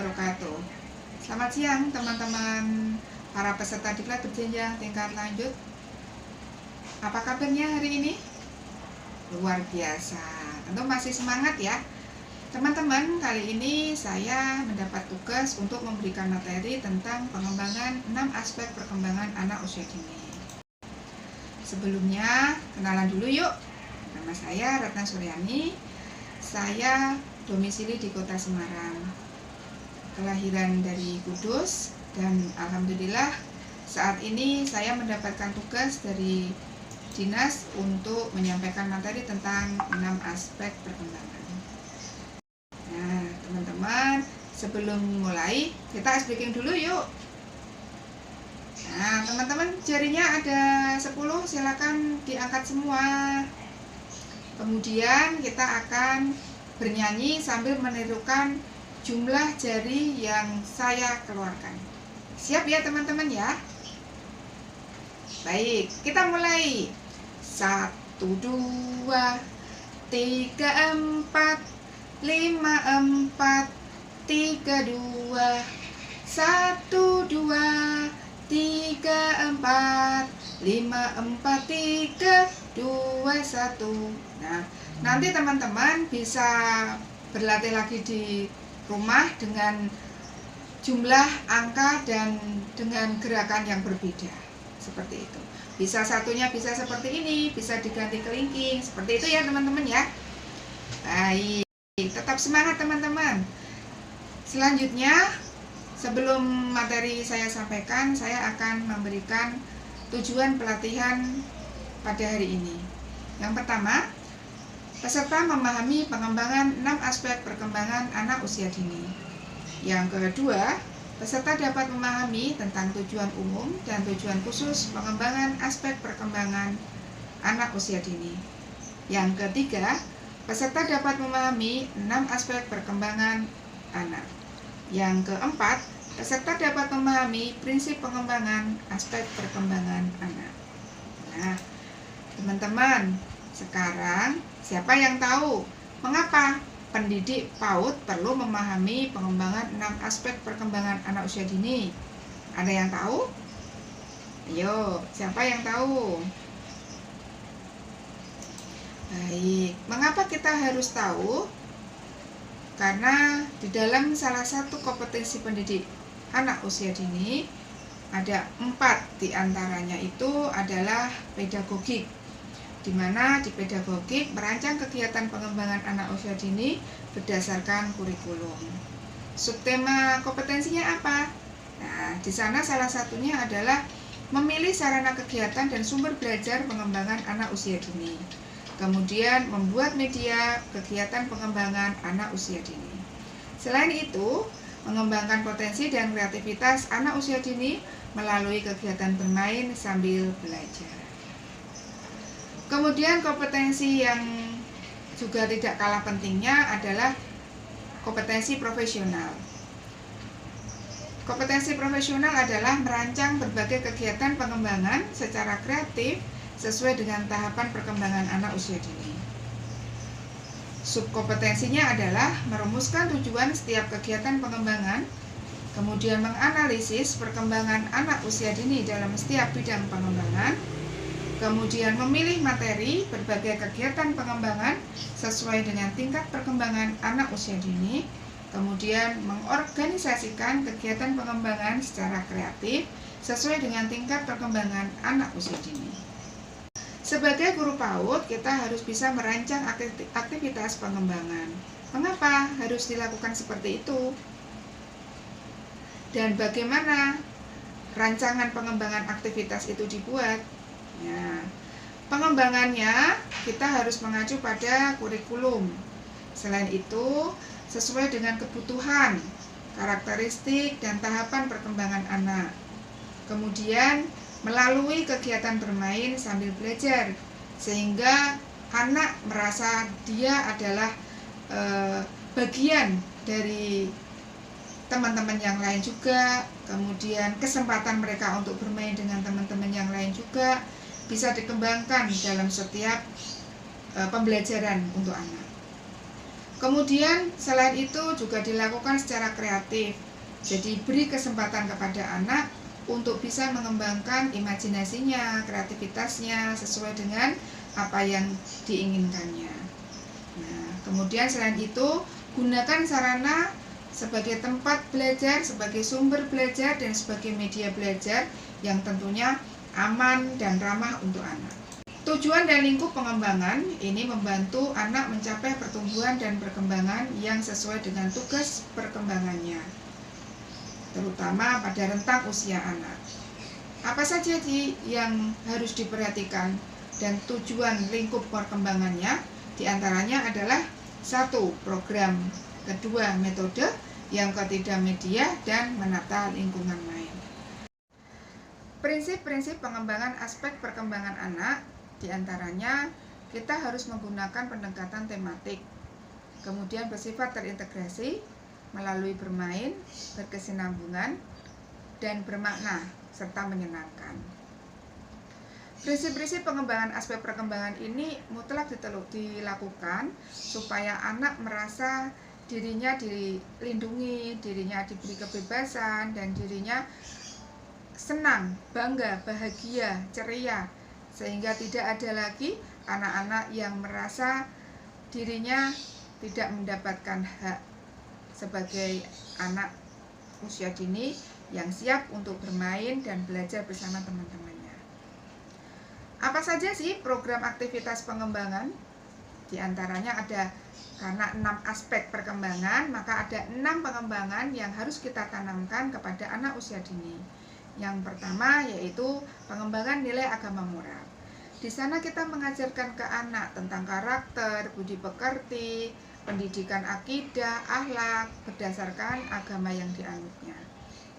wabarakatuh. Selamat siang teman-teman para peserta diklat berjenjang tingkat lanjut. Apa kabarnya hari ini? Luar biasa. Tentu masih semangat ya. Teman-teman, kali ini saya mendapat tugas untuk memberikan materi tentang pengembangan 6 aspek perkembangan anak usia dini. Sebelumnya, kenalan dulu yuk. Nama saya Ratna Suryani. Saya domisili di Kota Semarang. Kelahiran dari Kudus, dan alhamdulillah saat ini saya mendapatkan tugas dari dinas untuk menyampaikan materi tentang 6 aspek perkembangan. Nah, teman-teman, sebelum mulai kita ice breaking dulu yuk. Nah, teman-teman, jarinya ada 10, silakan diangkat semua. Kemudian kita akan bernyanyi sambil menirukan jumlah jari yang saya keluarkan. Siap ya teman-teman ya? Baik, kita mulai. 1, 2, 3, 4, 5, 4, 3, 2, 1, 2, 3, 4, 5, 4, 3, 2, 1. Nah, nanti teman-teman bisa berlatih lagi di rumah dengan jumlah angka dan dengan gerakan yang berbeda. Seperti itu. Bisa satunya bisa seperti ini, bisa diganti kelingking. Seperti itu ya teman-teman ya. Baik, tetap semangat teman-teman. Selanjutnya, sebelum materi saya sampaikan, saya akan memberikan tujuan pelatihan pada hari ini. Yang pertama, peserta memahami pengembangan 6 aspek perkembangan anak usia dini. Yang kedua, peserta dapat memahami tentang tujuan umum dan tujuan khusus pengembangan aspek perkembangan anak usia dini. Yang ketiga, peserta dapat memahami 6 aspek perkembangan anak. Yang keempat, peserta dapat memahami prinsip pengembangan aspek perkembangan anak. Nah, teman-teman, sekarang siapa yang tahu mengapa pendidik PAUD perlu memahami pengembangan 6 aspek perkembangan anak usia dini? Ada yang tahu? Ayo, siapa yang tahu? Baik, mengapa kita harus tahu? Karena di dalam salah satu kompetensi pendidik anak usia dini ada 4 diantaranya itu adalah pedagogik, di mana di pedagogik merancang kegiatan pengembangan anak usia dini berdasarkan kurikulum. Subtema kompetensinya apa? Nah, di sana salah satunya adalah memilih sarana kegiatan dan sumber belajar pengembangan anak usia dini. Kemudian membuat media kegiatan pengembangan anak usia dini. Selain itu, mengembangkan potensi dan kreativitas anak usia dini melalui kegiatan bermain sambil belajar. Kemudian kompetensi yang juga tidak kalah pentingnya adalah kompetensi profesional. Kompetensi profesional adalah merancang berbagai kegiatan pengembangan secara kreatif sesuai dengan tahapan perkembangan anak usia dini. Subkompetensinya adalah merumuskan tujuan setiap kegiatan pengembangan, kemudian menganalisis perkembangan anak usia dini dalam setiap bidang pengembangan, kemudian memilih materi berbagai kegiatan pengembangan sesuai dengan tingkat perkembangan anak usia dini, kemudian mengorganisasikan kegiatan pengembangan secara kreatif sesuai dengan tingkat perkembangan anak usia dini. Sebagai guru PAUD, kita harus bisa merancang aktivitas pengembangan. Mengapa harus dilakukan seperti itu? Dan bagaimana rancangan pengembangan aktivitas itu dibuat? Nah, pengembangannya kita harus mengacu pada kurikulum. Selain itu, sesuai dengan kebutuhan, karakteristik, dan tahapan perkembangan anak. Kemudian, melalui kegiatan bermain sambil belajar, sehingga anak merasa dia adalah bagian dari teman-teman yang lain juga. Kemudian kesempatan mereka untuk bermain dengan teman-teman yang lain juga bisa dikembangkan dalam setiap pembelajaran untuk anak. Kemudian selain itu juga dilakukan secara kreatif. Jadi beri kesempatan kepada anak untuk bisa mengembangkan imajinasinya, kreativitasnya sesuai dengan apa yang diinginkannya. Nah, kemudian selain itu gunakan sarana sebagai tempat belajar, sebagai sumber belajar, dan sebagai media belajar yang tentunya aman dan ramah untuk anak. Tujuan dan lingkup pengembangan ini membantu anak mencapai pertumbuhan dan perkembangan yang sesuai dengan tugas perkembangannya, terutama pada rentang usia anak. Apa saja yang harus diperhatikan dan tujuan lingkup perkembangannya? Di antaranya adalah 1. Program, 2. Metode, yang ketiga media, dan menata lingkungan main. Prinsip-prinsip pengembangan aspek perkembangan anak, di antaranya kita harus menggunakan pendekatan tematik, kemudian bersifat terintegrasi melalui bermain, berkesinambungan, dan bermakna serta menyenangkan. Prinsip-prinsip pengembangan aspek perkembangan ini mutlak dilakukan supaya anak merasa dirinya dilindungi, dirinya diberi kebebasan, dan dirinya senang, bangga, bahagia, ceria, sehingga tidak ada lagi anak-anak yang merasa dirinya tidak mendapatkan hak sebagai anak usia dini yang siap untuk bermain dan belajar bersama teman-temannya. Apa saja sih program aktivitas pengembangan? Di antaranya ada, karena 6 aspek perkembangan, maka ada 6 pengembangan yang harus kita tanamkan kepada anak usia dini. Yang pertama yaitu pengembangan nilai agama moral. Di sana kita mengajarkan ke anak tentang karakter, budi pekerti, pendidikan akidah, akhlak berdasarkan agama yang dianutnya.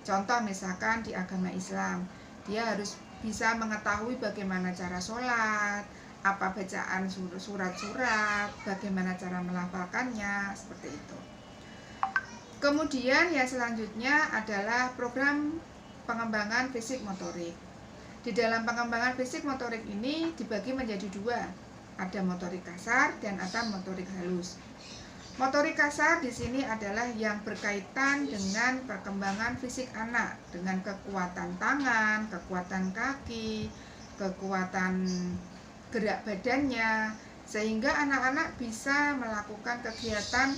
Contoh misalkan di agama Islam, dia harus bisa mengetahui bagaimana cara sholat, apa bacaan surat-surat, bagaimana cara melafalkannya, seperti itu. Kemudian yang selanjutnya adalah program pengembangan fisik motorik. Di dalam pengembangan fisik motorik ini dibagi menjadi 2. Ada motorik kasar dan ada motorik halus. Motorik kasar di sini adalah yang berkaitan dengan perkembangan fisik anak, dengan kekuatan tangan, kekuatan kaki, kekuatan gerak badannya, sehingga anak-anak bisa melakukan kegiatan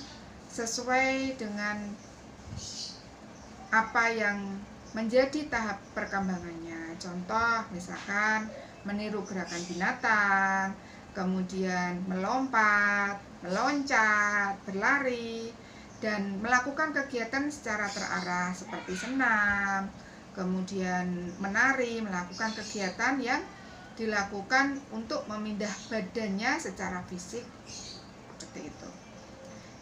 sesuai dengan apa yang menjadi tahap perkembangannya. Contoh misalkan meniru gerakan binatang, kemudian melompat, meloncat, berlari, dan melakukan kegiatan secara terarah seperti senam, kemudian menari, melakukan kegiatan yang dilakukan untuk memindah badannya secara fisik, seperti itu.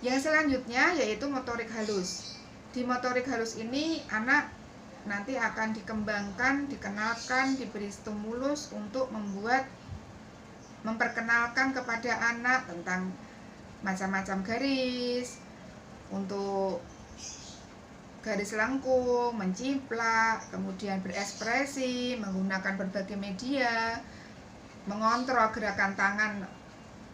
Yang selanjutnya yaitu motorik halus. Di motorik halus ini anak nanti akan dikembangkan, dikenalkan, diberi stimulus untuk memperkenalkan kepada anak tentang macam-macam garis, untuk garis lengkung, menciplak, kemudian berekspresi, menggunakan berbagai media, mengontrol gerakan tangan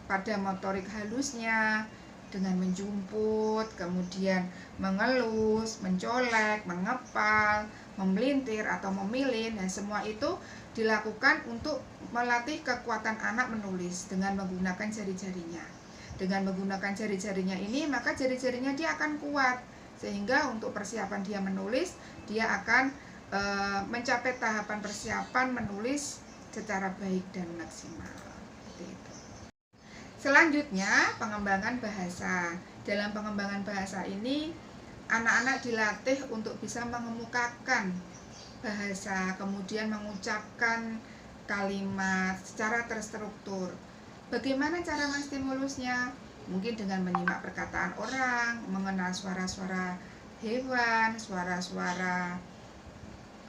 pada motorik halusnya dengan menjumput, kemudian mengelus, mencolek, mengepal, memelintir atau memilin, dan semua itu dilakukan untuk melatih kekuatan anak menulis dengan menggunakan jari-jarinya. Dengan menggunakan jari-jarinya ini, maka jari-jarinya dia akan kuat, sehingga untuk persiapan dia menulis, dia akan mencapai tahapan persiapan menulis secara baik dan maksimal. Seperti itu. Selanjutnya, pengembangan bahasa. Dalam pengembangan bahasa ini, anak-anak dilatih untuk bisa mengemukakan bahasa, kemudian mengucapkan kalimat secara terstruktur. Bagaimana cara menstimulusnya? Mungkin dengan menyimak perkataan orang, mengenal suara-suara hewan, suara-suara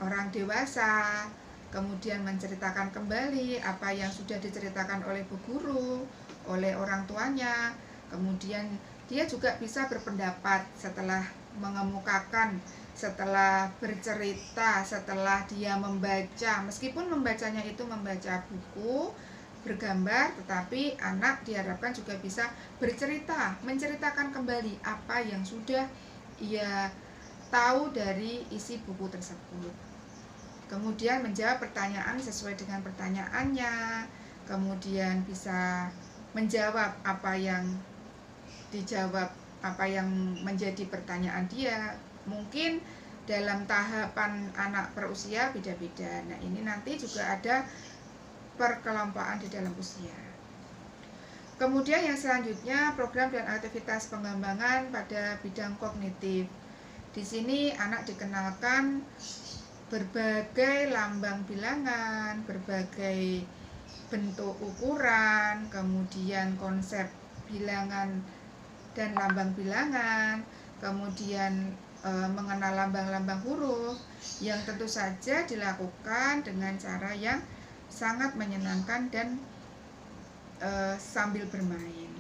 orang dewasa, kemudian menceritakan kembali apa yang sudah diceritakan oleh bu guru, oleh orang tuanya. Kemudian dia juga bisa berpendapat setelah mengemukakan, setelah bercerita, setelah dia membaca. Meskipun membacanya itu membaca buku, bergambar, tetapi anak diharapkan juga bisa bercerita, menceritakan kembali apa yang sudah ia tahu dari isi buku tersebut. Kemudian menjawab pertanyaan sesuai dengan pertanyaannya, kemudian bisa menjawab apa yang dijawab, apa yang menjadi pertanyaan dia. Mungkin dalam tahapan anak perusia beda-beda. Nah, ini nanti juga ada perkelompokan di dalam usia. Kemudian yang selanjutnya, program dan aktivitas pengembangan pada bidang kognitif. Di sini anak dikenalkan berbagai lambang bilangan, berbagai bentuk ukuran, kemudian konsep bilangan dan lambang bilangan, kemudian mengenal lambang-lambang huruf yang tentu saja dilakukan dengan cara yang sangat menyenangkan dan sambil bermain.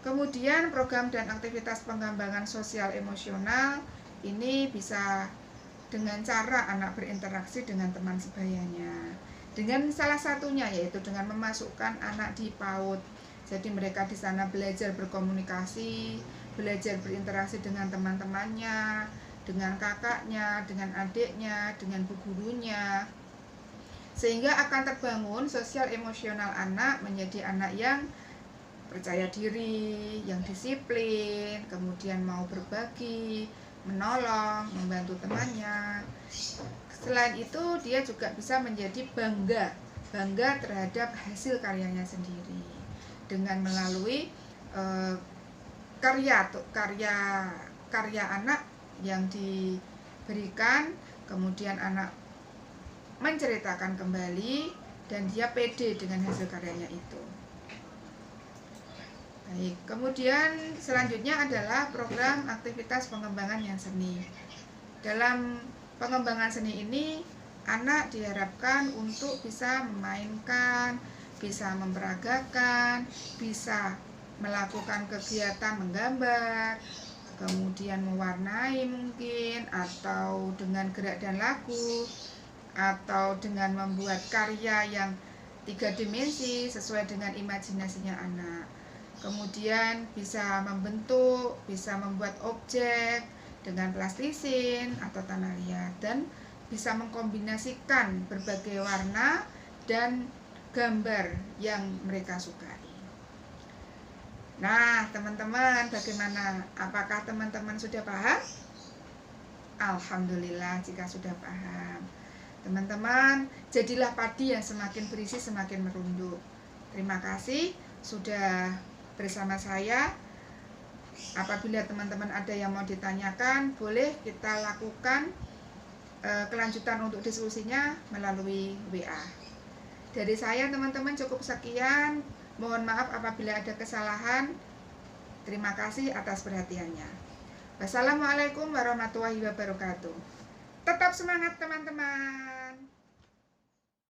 Kemudian program dan aktivitas pengembangan sosial emosional ini bisa dengan cara anak berinteraksi dengan teman sebayanya. Dengan salah satunya yaitu dengan memasukkan anak di PAUD. Jadi mereka di sana belajar berkomunikasi, belajar berinteraksi dengan teman-temannya, dengan kakaknya, dengan adiknya, dengan bu gurunya. Sehingga akan terbangun sosial emosional anak menjadi anak yang percaya diri, yang disiplin, kemudian mau berbagi, menolong, membantu temannya. Selain itu, dia juga bisa menjadi bangga terhadap hasil karyanya sendiri dengan melalui karya anak yang diberikan, kemudian anak menceritakan kembali dan dia pede dengan hasil karyanya itu. Baik, kemudian selanjutnya adalah program aktivitas pengembangan yang seni. Dalam pengembangan seni ini, anak diharapkan untuk bisa memainkan, bisa memperagakan, bisa melakukan kegiatan menggambar, kemudian mewarnai mungkin, atau dengan gerak dan lagu, atau dengan membuat karya yang 3 dimensi sesuai dengan imajinasinya anak. Kemudian bisa membentuk, bisa membuat objek dengan plastisin atau tanah liat, dan bisa mengkombinasikan berbagai warna dan gambar yang mereka sukai. Nah, teman-teman, bagaimana? Apakah teman-teman sudah paham? Alhamdulillah jika sudah paham. Teman-teman, jadilah padi yang semakin berisi semakin merunduk. Terima kasih sudah bersama saya. Apabila teman-teman ada yang mau ditanyakan, boleh kita lakukan kelanjutan untuk diskusinya melalui WA. Dari saya teman-teman cukup sekian. Mohon maaf apabila ada kesalahan. Terima kasih atas perhatiannya. Wassalamualaikum warahmatullahi wabarakatuh. Tetap semangat teman-teman.